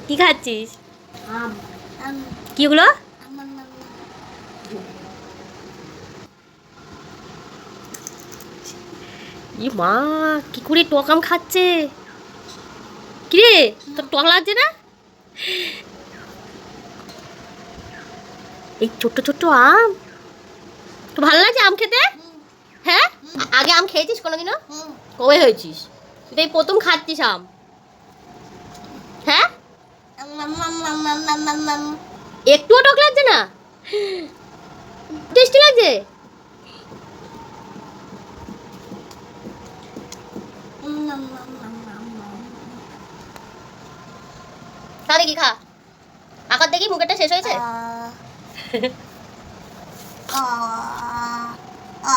কি খাচ্ছিস? আম আম কি ওগুলো? আম আম আম। ই মা, কি করে টক আম খাচ্ছে? কিরে, তোর টক লাগছে না? এই ছোট্ট ছোট্ট আম, তো ভালো লাগছে আম খেতে? হ্যাঁ, আগে আম খেয়েছিস কোনোদিনও? কবে হয়েছিস? তুই তো এই প্রথম খাচ্ছিস আম। হ্যাঁ, আম আম আম আম আম আম আম আম। একটুও টক লাগছে না? টেস্টি লাগছে? আম আম আম আম আম আম। তাহলে কি খা, আকার দেখি মুখেরটা শেষ হয়েছে। আ আ আ